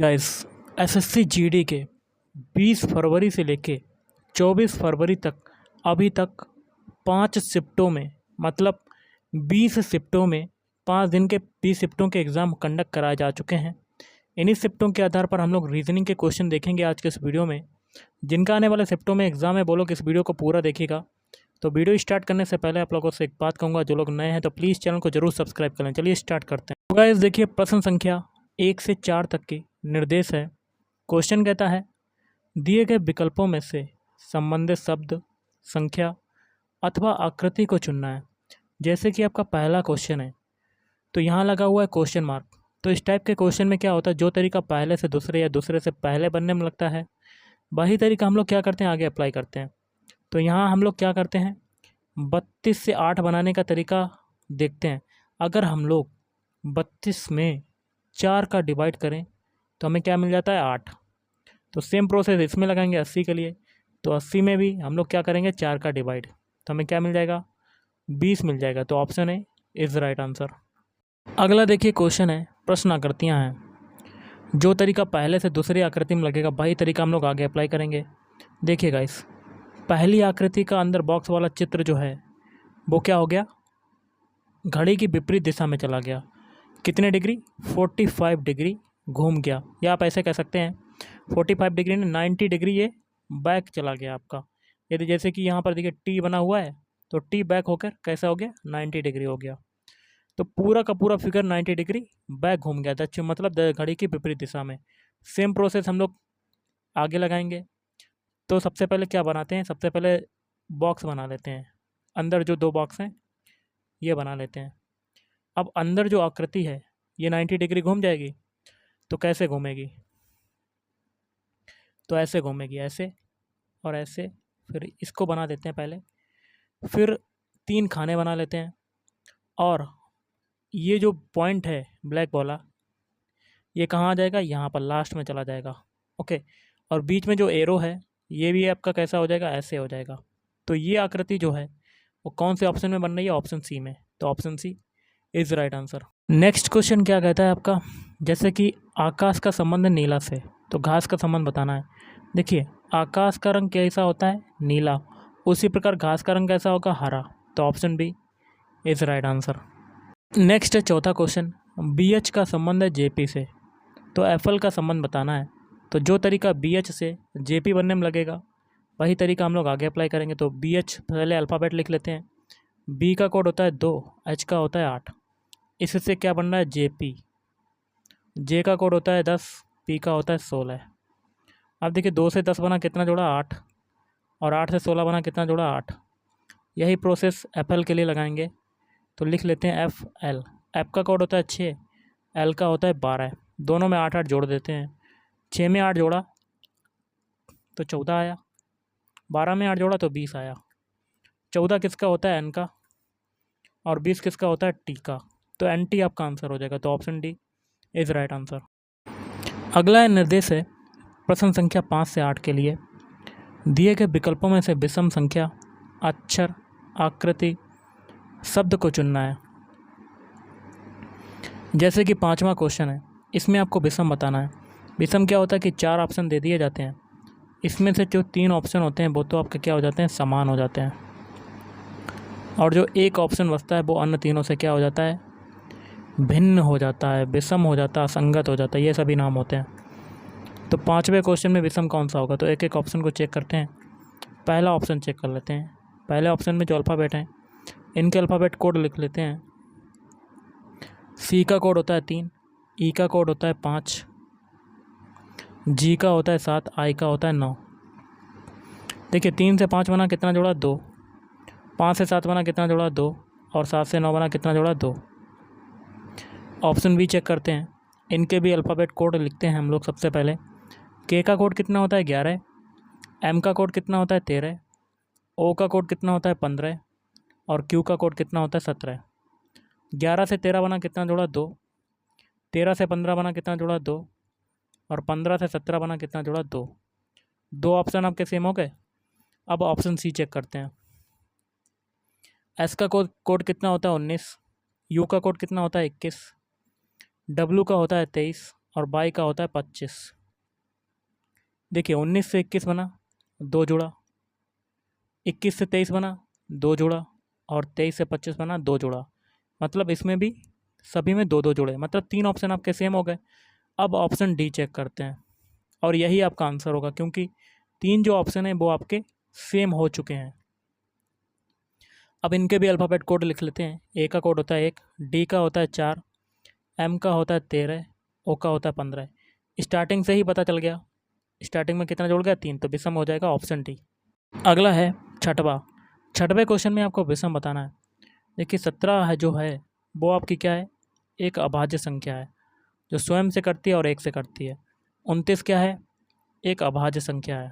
Guys, SSC GD के 20 फरवरी से लेके 24 फरवरी तक अभी तक 5 शिफ्टों में मतलब 20 शिफ्टों में 5 दिन के 20 शिफ्टों के एग्ज़ाम कंडक्ट कराए जा चुके हैं। इन्हीं शिफ्टों के आधार पर हम लोग रीजनिंग के क्वेश्चन देखेंगे आज के इस वीडियो में। जिनका आने वाले शिफ्टों में एग्ज़ाम है वो लोग इस वीडियो को पूरा देखिएगा। तो वीडियो स्टार्ट करने से पहले आप लोगों से एक बात कहूँगा, जो लोग नए हैं तो प्लीज़ चैनल को जरूर सब्सक्राइब कर लें। चलिए स्टार्ट करते हैं। तो गाइस देखिए, प्रश्न संख्या 1 से 4 तक की निर्देश है। क्वेश्चन कहता है, दिए गए विकल्पों में से संबंधित शब्द, संख्या अथवा आकृति को चुनना है। जैसे कि आपका पहला क्वेश्चन है तो यहाँ लगा हुआ है क्वेश्चन मार्क। तो इस टाइप के क्वेश्चन में क्या होता है, जो तरीका पहले से दूसरे या दूसरे से पहले बनने में लगता है वही तरीका हम लोग क्या करते हैं, आगे अप्लाई करते हैं। तो यहाँ हम लोग क्या करते हैं, 32 से 8 बनाने का तरीका देखते हैं। अगर हम लोग 32 में 4 का डिवाइड करें तो हमें क्या मिल जाता है, 8। तो सेम प्रोसेस इसमें लगाएंगे 80 के लिए। तो 80 में भी हम लोग क्या करेंगे, 4 का डिवाइड, तो हमें क्या मिल जाएगा, 20 मिल जाएगा। तो option A is right answer. अगला देखिए क्वेश्चन है, प्रश्न आकृतियाँ हैं। जो तरीका पहले से दूसरी आकृति में लगेगा वही तरीका हम लोग आगे अप्लाई करेंगे। देखिए गाइस, पहली आकृति का अंदर बॉक्स वाला चित्र जो है वो क्या हो गया, घड़ी की विपरीत दिशा में चला गया। कितने डिग्री, 45 डिग्री घूम गया। या आप ऐसे कह सकते हैं 45 डिग्री ने 90 डिग्री ये बैक चला गया आपका। यदि जैसे कि यहाँ पर देखिए टी बना हुआ है तो टी बैक होकर कैसा हो गया, 90 डिग्री हो गया। तो पूरा का पूरा फिगर 90 डिग्री बैक घूम गया, दक्षिण मतलब घड़ी की विपरीत दिशा में। सेम प्रोसेस हम लोग आगे लगाएंगे। तो सबसे पहले क्या बनाते हैं, सबसे पहले बॉक्स बना लेते हैं। अंदर जो 2 बॉक्स हैं ये बना लेते हैं। अब अंदर जो आकृति है ये 90 डिग्री घूम जाएगी। तो कैसे घूमेगी, तो ऐसे घूमेगी, ऐसे और ऐसे। फिर इसको बना देते हैं पहले, फिर 3 खाने बना लेते हैं। और ये जो पॉइंट है ब्लैक वाला, ये कहाँ आ जाएगा, यहाँ पर लास्ट में चला जाएगा। ओके, और बीच में जो एरो है ये भी आपका कैसा हो जाएगा, ऐसे हो जाएगा। तो ये आकृति जो है वो कौन से ऑप्शन में बन रही है, ऑप्शन सी में। तो option C is right answer. Next question क्या कहता है आपका, जैसे कि आकाश का संबंध है नीला से, तो घास का संबंध बताना है। देखिए, आकाश का रंग कैसा होता है, नीला। उसी प्रकार घास का रंग कैसा होगा, हरा। तो option B is right answer. Next है चौथा क्वेश्चन, BH का संबंध है JP से, तो FL का संबंध बताना है। तो जो तरीका BH से JP बनने में लगेगा वही तरीका हम लोग आगे अप्लाई करेंगे। तो BH पहले अल्फ़ाबेट लिख लेते हैं। B का कोड होता है 2, H का होता है 8। इससे क्या बन रहा है, JP। J का कोड होता है 10, P का होता है 16। अब देखिए 2 से 10 बना कितना जोड़ा, 8। और 8 से 16 बना कितना जोड़ा, 8। यही प्रोसेस FL के लिए लगाएंगे। तो लिख लेते हैं FL। F का कोड होता है 6, L का होता है 12। दोनों में 8 8 जोड़ देते हैं। 6 में 8 जोड़ा तो 14 आया, 12 में 8 जोड़ा तो 20 आया। 14 किसका होता है, N का, और 20 किसका होता है, T का। तो NT आपका आंसर हो जाएगा। तो option D is right answer. अगला निर्देश है प्रश्न संख्या 5 से 8 के लिए। दिए गए विकल्पों में से विषम संख्या, अक्षर, आकृति, शब्द को चुनना है। जैसे कि 5वां क्वेश्चन है, इसमें आपको विषम बताना है। विषम क्या होता है कि 4 ऑप्शन दे दिए जाते हैं, इसमें से जो 3 ऑप्शन होते हैं वो तो आपके क्या हो जाते हैं, समान हो जाते हैं। और जो एक ऑप्शन बचता है वो अन्य तीनों से क्या हो जाता है, भिन्न हो जाता है, विषम हो जाता है, असंगत हो जाता है। ये सभी नाम होते हैं। तो 5वें क्वेश्चन में विषम कौन सा होगा, तो एक एक ऑप्शन को चेक करते हैं। पहला ऑप्शन चेक कर लेते हैं। पहले ऑप्शन में जो अल्फ़ाबेट हैं इनके अल्फ़ाबेट कोड लिख लेते हैं। C का कोड होता है 3, E का कोड होता है 5, G का होता है 7, I का होता है 9। देखिए 3 से 5 बना कितना जोड़ा, 2। 5 से 7 बना कितना जोड़ा, 2। और 7 से 9 बना कितना जोड़ा, 2। ऑप्शन बी चेक करते हैं। इनके भी अल्फ़ाबेट कोड लिखते हैं हम लोग। सबसे पहले K का कोड कितना होता है, 11। M का कोड कितना होता है, 13। O का कोड कितना होता है, 15। और Q का कोड कितना होता है, 17। 11 से 13 बना कितना जोड़ा, 2। 13 से 15 बना कितना जोड़ा, 2। और 15 से 17 बना कितना जोड़ा, 2। 2 ऑप्शन आपके सेम हो गए। अब ऑप्शन सी चेक करते हैं। S का कोड कितना होता है, 19। U का कोड कितना होता है, 21। W का होता है 23। और बाई का होता है 25। देखिए 19 से 21 बना, 2 जुड़ा, 21 से 23 बना, 2 जुड़ा, और 23 से 25 बना, 2 जुड़ा। मतलब इसमें भी सभी में 2 2 जुड़े, मतलब 3 ऑप्शन आपके सेम हो गए। अब ऑप्शन डी चेक करते हैं और यही आपका आंसर होगा, क्योंकि 3 जो ऑप्शन है वो आपके सेम हो चुके हैं। अब इनके भी अल्फ़ाबेट कोड लिख लेते हैं। ए का कोड होता है 1, डी का होता है 4, एम का होता है 13, ओ का होता है 15। स्टार्टिंग से ही पता चल गया, स्टार्टिंग में कितना जुड़ गया, 3, तो विषम हो जाएगा ऑप्शन डी। अगला है छठवें क्वेश्चन में आपको विषम बताना है। देखिए 17 है जो है वो आपकी क्या है, एक अभाज्य संख्या है जो स्वयं से कटती है और 1 से कटती है। 29 क्या है, एक अभाज्य संख्या है।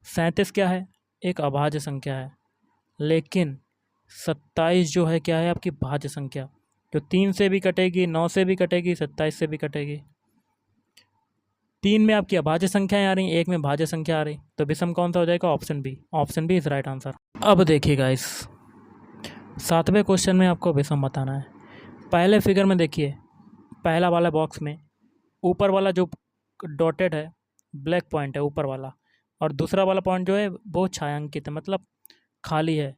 37 क्या है, एक अभाज्य संख्या है। लेकिन 27 जो है क्या है, आपकी भाज्य संख्या, जो 3 से भी कटेगी, 9 से भी कटेगी, 27 से भी कटेगी। 3 में आपकी अभाज्य संख्याएं आ रही, 1 में भाज्य संख्या आ रही, तो विषम कौन सा हो जाएगा, option B. Option B is right answer. अब देखिएगा इस 7वें क्वेश्चन में आपको विषम बताना है। पहले फिगर में देखिए, पहला वाला बॉक्स में ऊपर वाला जो डॉटेड है ब्लैक पॉइंट है ऊपर वाला, और दूसरा वाला पॉइंट जो है वो छायांकित है, मतलब खाली है।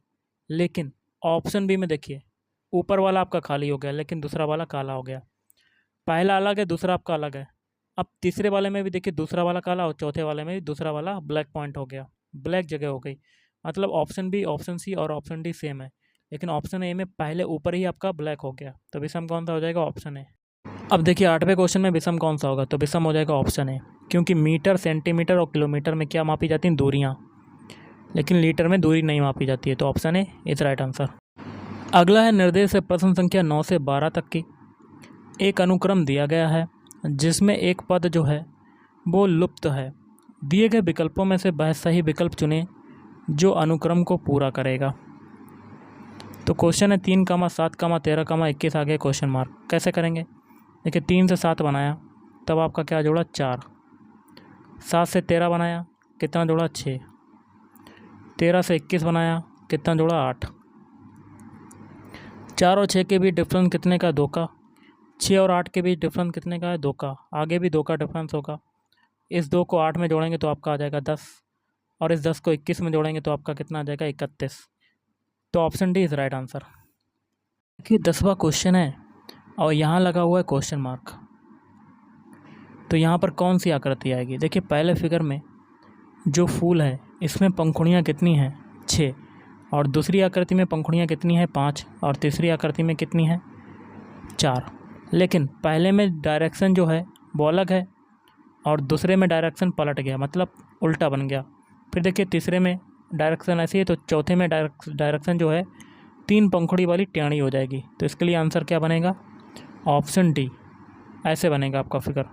लेकिन ऑप्शन बी में देखिए, ऊपर वाला आपका खाली हो गया लेकिन दूसरा वाला काला हो गया। पहला अलग है, दूसरा आपका अलग है। अब तीसरे वाले में भी देखिए दूसरा वाला काला, और चौथे वाले में भी दूसरा वाला ब्लैक पॉइंट हो गया, ब्लैक जगह हो गई। मतलब ऑप्शन बी, ऑप्शन सी और ऑप्शन डी सेम है, लेकिन ऑप्शन ए में पहले ऊपर ही आपका ब्लैक हो गया, तो विषम कौन सा हो जाएगा, ऑप्शन ए। अब देखिए 8वें क्वेश्चन में विषम कौन सा होगा, तो विषम हो जाएगा ऑप्शन ए, क्योंकि मीटर, सेंटीमीटर और किलोमीटर में क्या मापी जाती हैं, दूरियाँ, लेकिन लीटर में दूरी नहीं मापी जाती है, तो option A is right answer. अगला है निर्देश है प्रश्न संख्या 9 से 12 तक की। एक अनुक्रम दिया गया है जिसमें एक पद जो है वो लुप्त है। दिए गए विकल्पों में से वह सही विकल्प चुनें जो अनुक्रम को पूरा करेगा। तो क्वेश्चन है 3, 7, 13, 21 आगे क्वेश्चन मार्क। कैसे करेंगे, देखिए 3 से 7 बनाया, तब आपका क्या जोड़ा, 4। 7 से 13 बनाया, कितना जोड़ा, 6। 13 से 21 बनाया, कितना जोड़ा, 8। 4 और 6 के बीच डिफरेंस कितने का, 2 का। 6 और 8 के बीच डिफरेंस कितने का है, 2 का। आगे भी 2 का डिफरेंस होगा। इस 2 को 8 में जोड़ेंगे तो आपका आ जाएगा 10, और इस 10 को 21 में जोड़ेंगे तो आपका कितना आ जाएगा, 31। तो option D is right answer. देखिए 10वां क्वेश्चन है और यहाँ लगा हुआ है क्वेश्चन मार्क। तो यहाँ पर कौन सी आकृति आएगी, देखिए पहले फिगर में जो फूल है इसमें पंखुड़ियाँ कितनी हैं, 6, और दूसरी आकृति में पंखुड़ियाँ कितनी हैं, 5, और तीसरी आकृति में कितनी है, 4। लेकिन पहले में डायरेक्शन जो है वो अलग है और दूसरे में डायरेक्शन पलट गया, मतलब उल्टा बन गया। फिर देखिए तीसरे में डायरेक्शन ऐसी है, तो चौथे में डायरेक्शन जो है 3 पंखुड़ी वाली टेढ़ी हो जाएगी। तो इसके लिए आंसर क्या बनेगा, ऑप्शन डी, ऐसे बनेगा आपका फिगर।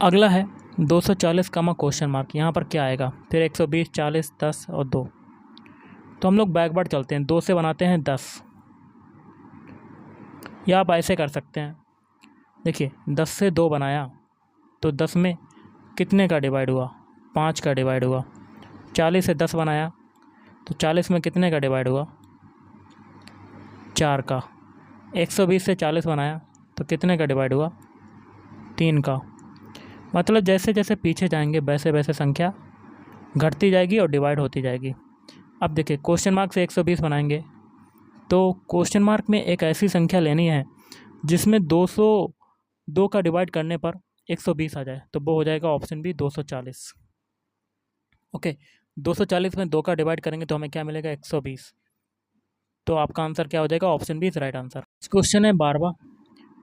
अगला है 240 का क्वेश्चन मार्क। यहाँ पर क्या आएगा, फिर 120, 40, 10 और 2। तो हम लोग बैकवर्ड चलते हैं, 2 से बनाते हैं 10, या आप ऐसे कर सकते हैं। देखिए 10 से 2 बनाया तो 10 में कितने का डिवाइड हुआ, 5 का डिवाइड हुआ। 40 से 10 बनाया तो 40 में कितने का डिवाइड हुआ, 4 का। 120 से 40 बनाया तो कितने का डिवाइड हुआ, 3 का। मतलब जैसे जैसे पीछे जाएंगे वैसे वैसे संख्या घटती जाएगी और डिवाइड होती जाएगी। अब देखिए क्वेश्चन मार्क से 120 बनाएंगे तो क्वेश्चन मार्क में एक ऐसी संख्या लेनी है जिसमें 202 का डिवाइड करने पर 120 आ जाए, तो वो हो जाएगा ऑप्शन बी, 240। ओके, 240 में 2 का डिवाइड करेंगे तो हमें क्या मिलेगा, 120। तो आपका आंसर क्या हो जाएगा, option B is right answer. Question है 12वां,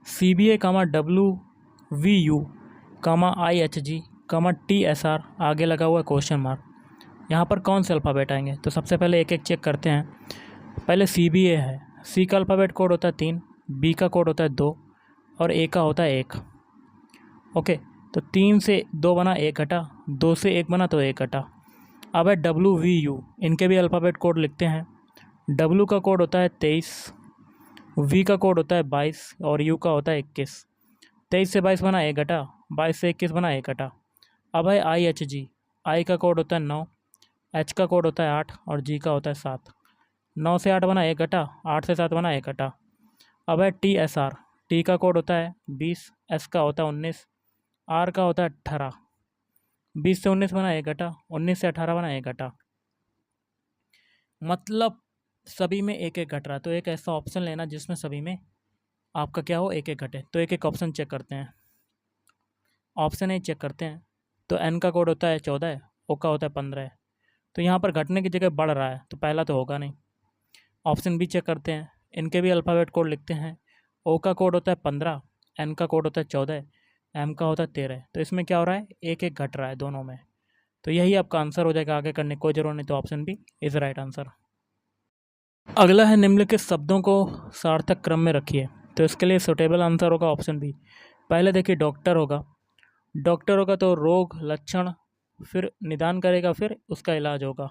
CBA, WVU, IHG, TSR आगे लगा हुआ है क्वेश्चन मार्क। यहाँ पर कौन से अल्फ़ाबेट आएंगे, तो सबसे पहले एक एक चेक करते हैं। पहले CBA है, C का अल्फ़ाबेट कोड होता है 3, B का कोड होता है 2 और A का होता है 1। ओके, तो 3 से 2 बना, 1 घटा, 2 से 1 बना तो 1 घटा। अब है WVU, इनके भी अल्फ़ाबेट कोड लिखते हैं। W का कोड होता है 23, V का कोड होता है 22 और U का होता है 21। 23 से 22 बना, 1 घटा, 22 से 21 बना, 1 घटा। अब है IHG, I का कोड होता है 9, H का कोड होता है 8 और G का होता है 7। 9 से 8 बना, 1 घटा, 8 से 7 बना, 1 घटा। अब है TSR, टी का कोड होता है 20, एस का होता है 19, आर का होता है 18। 20 से 19 बना 1 घटा, 19 से 18 बना 1 घटा, मतलब सभी में 1-1 घट रहा है। तो एक ऐसा ऑप्शन लेना जिसमें सभी में आपका क्या हो, 1-1 घटे। तो एक एक ऑप्शन चेक करते हैं। ऑप्शन ए चेक करते हैं। तो एन का कोड होता है 14, ओ का होता है 15 है। तो यहाँ पर घटने की जगह बढ़ रहा है, तो पहला तो होगा नहीं। ऑप्शन बी चेक करते हैं। इनके भी अल्फ़ाबेट कोड लिखते हैं। ओ का कोड होता है 15, एन का कोड होता है 14, एम का होता है 13। तो इसमें क्या हो रहा है, 1-1 घट रहा है दोनों में। तो यही आपका आंसर हो जाएगा, आगे करने की कोई ज़रूरत नहीं। तो option B is right answer. अगला है निम्नलिखित शब्दों को सार्थक क्रम में रखिए। तो इसके लिए सुटेबल आंसर होगा ऑप्शन बी। पहले देखिए डॉक्टर होगा। डॉक्टर होगा तो रोग, लक्षण, फिर निदान करेगा, फिर उसका इलाज होगा।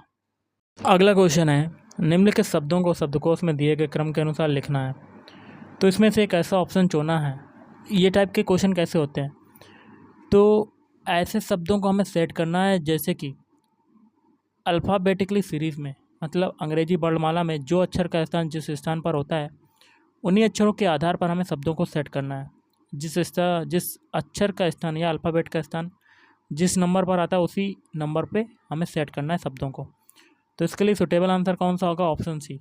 अगला क्वेश्चन है, निम्नलिखित शब्दों को शब्दकोश में दिए गए क्रम के अनुसार लिखना है। तो इसमें से एक ऐसा ऑप्शन चुना है। ये टाइप के क्वेश्चन कैसे होते हैं, तो ऐसे शब्दों को हमें सेट करना है जैसे कि अल्फ़ाबेटिकली सीरीज़ में, मतलब अंग्रेजी वर्णमाला में जो अक्षर का स्थान जिस स्थान पर होता है, उन्हीं अक्षरों के आधार पर हमें शब्दों को सेट करना है। जिस अक्षर का स्थान या अल्फ़ाबेट का स्थान जिस नंबर पर आता है, उसी नंबर पे हमें सेट करना है शब्दों को। तो इसके लिए सुटेबल आंसर कौन सा होगा, ऑप्शन सी।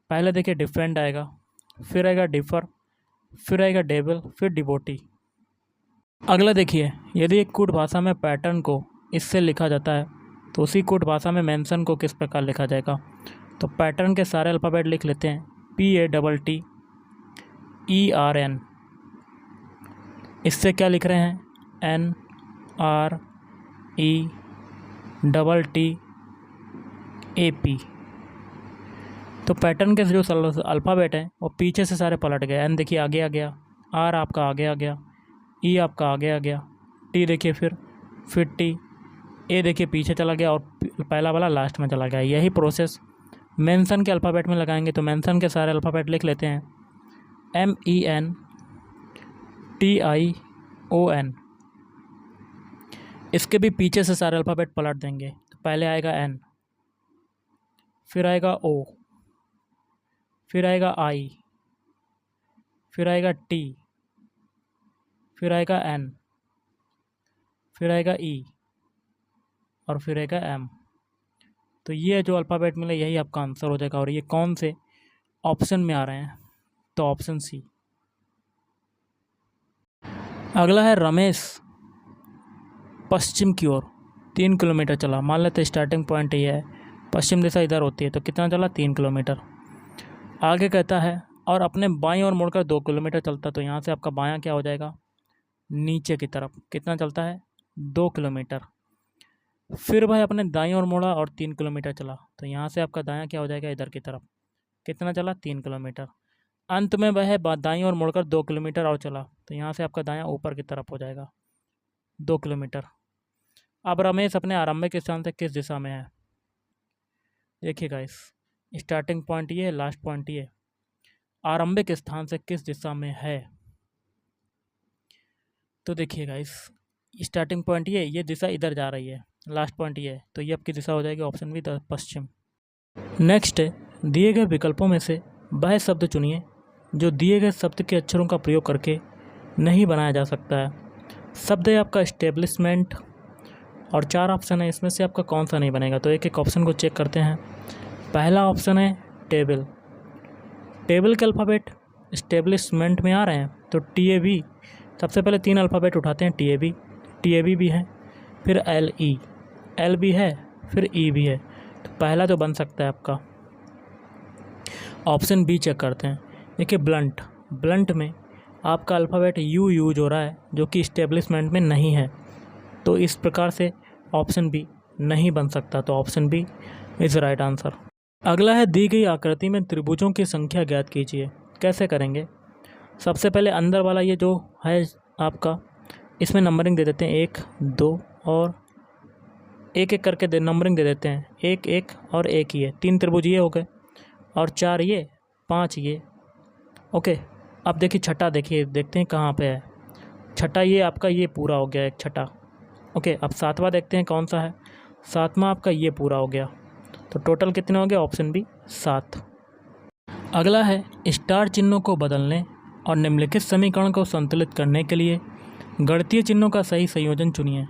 पहले देखिए डिफरेंट आएगा, फिर आएगा डिफ़र, फिर आएगा डेबल, फिर डिवोटी। अगला देखिए, यदि एक कूट भाषा में पैटर्न को इससे लिखा जाता है, तो उसी कूट भाषा में मेंशन को किस प्रकार लिखा जाएगा। तो पैटर्न के सारे अल्फ़ाबेट लिख लेते हैं। PATTERN। इससे क्या लिख रहे हैं, NRETTAP। तो पैटर्न के जो अल्फ़ाबेट हैं वो पीछे से सारे पलट गए। एन देखिए आगे आ गया, आर आपका आगे आ गया, ई आपका आगे आ गया, टी देखिए फिर टी, ए देखिए पीछे चला गया और पहला वाला लास्ट में चला गया। यही प्रोसेस मेंशन के अल्फ़ाबेट में लगाएंगे। तो मेंशन के सारे अल्फ़ाबेट लिख लेते हैं। MENTION। इसके भी पीछे से सारे अल्फ़ाबेट पलट देंगे। तो पहले आएगा एन, फिर आएगा ओ, फिर आएगा आई, फिर आएगा टी, फिर आएगा एन, फिर आएगा ई, और फिर आएगा एम। तो ये जो अल्फ़ाबेट मिले यही आपका आंसर हो जाएगा। और ये कौन से ऑप्शन में आ रहे हैं, तो ऑप्शन सी। अगला है रमेश पश्चिम की ओर 3 किलोमीटर चला। मान लेते स्टार्टिंग पॉइंट ये है, पश्चिम दिशा इधर होती है, तो कितना चला, 3 किलोमीटर। आगे कहता है और अपने बाईं ओर मुड़कर 2 किलोमीटर चलता। तो यहाँ से आपका बायां क्या हो जाएगा, नीचे की तरफ। कितना चलता है, 2 किलोमीटर। फिर वह अपने दाईं ओर मुड़ा और 3 किलोमीटर चला। तो यहाँ से आपका दायां क्या हो जाएगा, इधर की तरफ। कितना चला, 3 किलोमीटर। अंत में वह दाईं ओर मुड़कर 2 किलोमीटर और चला। तो यहाँ से आपका दायां ऊपर की तरफ हो जाएगा, 2 किलोमीटर। अब रमेश अपने आरंभिक स्थान से किस दिशा में है। देखिए गाइस, स्टार्टिंग पॉइंट ये है, लास्ट पॉइंट ये। आरंभिक स्थान से किस दिशा में है, तो देखिए गाइस, स्टार्टिंग पॉइंट ये दिशा इधर जा रही है, लास्ट पॉइंट ये है। तो ये आपकी दिशा हो जाएगी ऑप्शन बी, पश्चिम। नेक्स्ट है, दिए गए विकल्पों में से वह शब्द चुनिए जो दिए गए शब्द के अक्षरों का प्रयोग करके नहीं बनाया जा सकता है। शब्द है आपका एस्टेब्लिशमेंट, और 4 ऑप्शन है, इसमें से आपका कौन सा नहीं बनेगा। तो एक एक ऑप्शन को चेक करते हैं। पहला ऑप्शन है टेबल। टेबल के अल्फ़ाबेट एस्टेब्लिशमेंट में आ रहे हैं, तो TAB। सबसे पहले 3 अल्फ़ाबेट उठाते हैं। TAB भी है, फिर L भी है, फिर E भी है। तो पहला तो बन सकता है आपका। ऑप्शन बी चेक करते हैं। देखिए ब्लंट में आपका अल्फ़ाबेट U यूज हो रहा है, जो कि इस्टेब्लिशमेंट में नहीं है। तो इस प्रकार से ऑप्शन बी नहीं बन सकता। तो option B is right answer. अगला है, दी गई आकृति में त्रिभुजों की संख्या ज्ञात कीजिए। कैसे करेंगे, सबसे पहले अंदर वाला ये जो है आपका, इसमें नंबरिंग दे देते हैं 1, 2 और एक एक करके नंबरिंग दे देते हैं। 1, 1 और 1 ये 3 त्रिभुज ये हो गए, और 4 ये, 5 ये। ओके, अब देखिए छठा, देखते हैं कहाँ पे है छठा। ये आपका ये पूरा हो गया, एक छठा। ओके, अब 7वां देखते हैं कौन सा है। 7वां आपका ये पूरा हो गया। तो टोटल कितने हो गए, ऑप्शन बी 7। अगला है, स्टार चिन्हों को बदलने और निम्नलिखित समीकरण को संतुलित करने के लिए गणितीय चिन्हों का सही संयोजन चुनिए।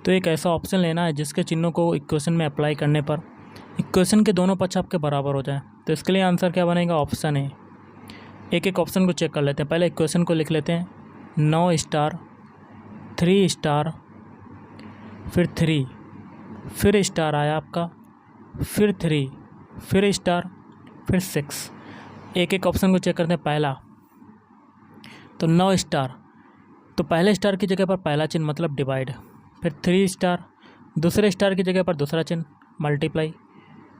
तो एक ऐसा ऑप्शन लेना है जिसके चिन्हों को इक्वेशन में अप्लाई करने पर इक्वेशन के दोनों पक्ष आपके बराबर हो जाए। तो इसके लिए आंसर क्या बनेगा? Option A. एक एक ऑप्शन को चेक कर लेते हैं। पहले इक्वेशन को लिख लेते हैं। 9 स्टार 3 स्टार फिर 3 फिर स्टार आया आपका, फिर 3 फिर स्टार फिर 6। एक एक ऑप्शन को चेक करते हैं। पहला तो 9 स्टार, तो पहले स्टार की जगह पर पहला चिन्ह मतलब डिवाइड, फिर 3 स्टार दूसरे स्टार की जगह पर दूसरा चिन्ह मल्टीप्लाई,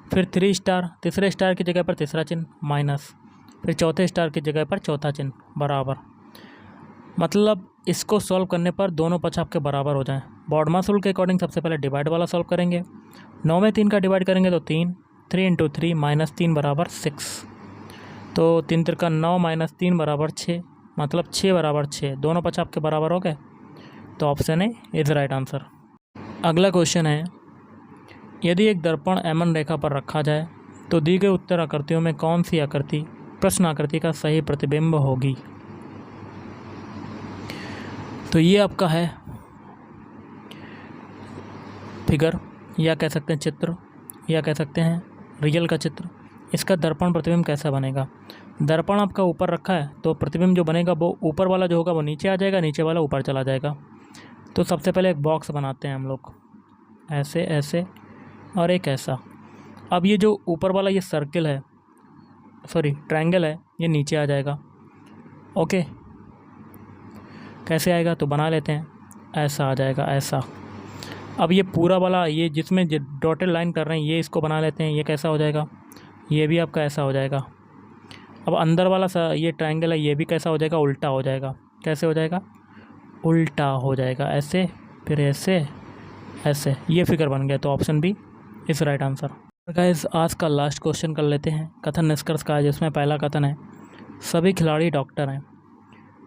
फिर 3 स्टार तीसरे स्टार की जगह पर तीसरा चिन्ह माइनस, फिर चौथे स्टार की जगह पर चौथा चिन्ह बराबर। मतलब इसको सॉल्व करने पर दोनों पक्ष आपके बराबर हो जाएं। बॉडमास रूल के अकॉर्डिंग सबसे पहले डिवाइड वाला सॉल्व करेंगे। 9 में 3 का डिवाइड करेंगे तो 3 × 3 -3 बराबर 6। तो 3 × 9 -3 बराबर 6, मतलब 6 बराबर 6, दोनों पक्ष आपके बराबर हो गए। तो option A is right answer. अगला क्वेश्चन है, यदि एक दर्पण एमन रेखा पर रखा जाए तो दी गई उत्तर आकृतियों में कौन सी आकृति प्रश्न आकृति का सही प्रतिबिंब होगी? तो ये आपका है फिगर, या कह सकते हैं चित्र, या कह सकते हैं रियल का चित्र। इसका दर्पण प्रतिबिंब कैसा बनेगा? दर्पण आपका ऊपर रखा है तो प्रतिबिंब जो बनेगा वो ऊपर वाला जो होगा वो नीचे आ जाएगा, नीचे वाला ऊपर चला जाएगा। तो सबसे पहले एक बॉक्स बनाते हैं हम लोग, ऐसे ऐसे और एक ऐसा। अब ये जो ऊपर वाला ये सर्किल है, सॉरी ट्रायंगल है, ये नीचे आ जाएगा। ओके, कैसे आएगा? तो बना लेते हैं, ऐसा आ जाएगा ऐसा। अब ये पूरा वाला ये जिसमें डॉटेड लाइन कर रहे हैं ये इसको बना लेते हैं, ये कैसा हो जाएगा? ये भी आपका ऐसा हो जाएगा। अब अंदर वाला ये ट्रायंगल है, ये भी कैसा हो जाएगा? उल्टा हो जाएगा। कैसे हो जाएगा? उल्टा हो जाएगा, ऐसे फिर ऐसे ऐसे। ये फिगर बन गया। तो ऑप्शन बी इस राइट आंसर। गाइस आज का लास्ट क्वेश्चन कर लेते हैं कथन निष्कर्ष का, जिसमें पहला कथन है सभी खिलाड़ी डॉक्टर हैं।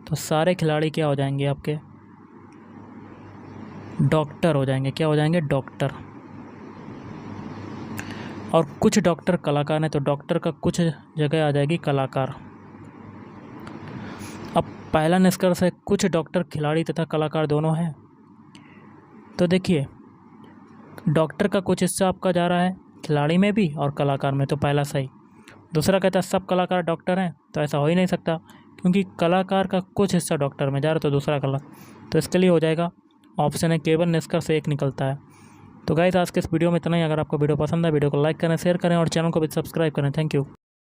तो सारे खिलाड़ी क्या हो जाएंगे? आपके डॉक्टर हो जाएंगे। क्या हो जाएंगे? डॉक्टर। और कुछ डॉक्टर कलाकार हैं, तो डॉक्टर का कुछ जगह आ जाएगी कलाकार। अब पहला निष्कर्ष है कुछ डॉक्टर खिलाड़ी तथा कलाकार दोनों हैं। तो देखिए डॉक्टर का कुछ हिस्सा आपका जा रहा है खिलाड़ी में भी और कलाकार में, तो पहला सही। दूसरा कहता है सब कलाकार डॉक्टर हैं, तो ऐसा हो ही नहीं सकता क्योंकि कलाकार का कुछ हिस्सा डॉक्टर में जा रहा है, तो दूसरा गलत। तो इसके लिए हो जाएगा ऑप्शन है केवल निष्कर्ष एक निकलता है। तो गाइस आज के इस वीडियो में इतना ही। अगर आपको वीडियो पसंद है वीडियो को लाइक करें, शेयर करें और चैनल को भी सब्सक्राइब करें। Thank you.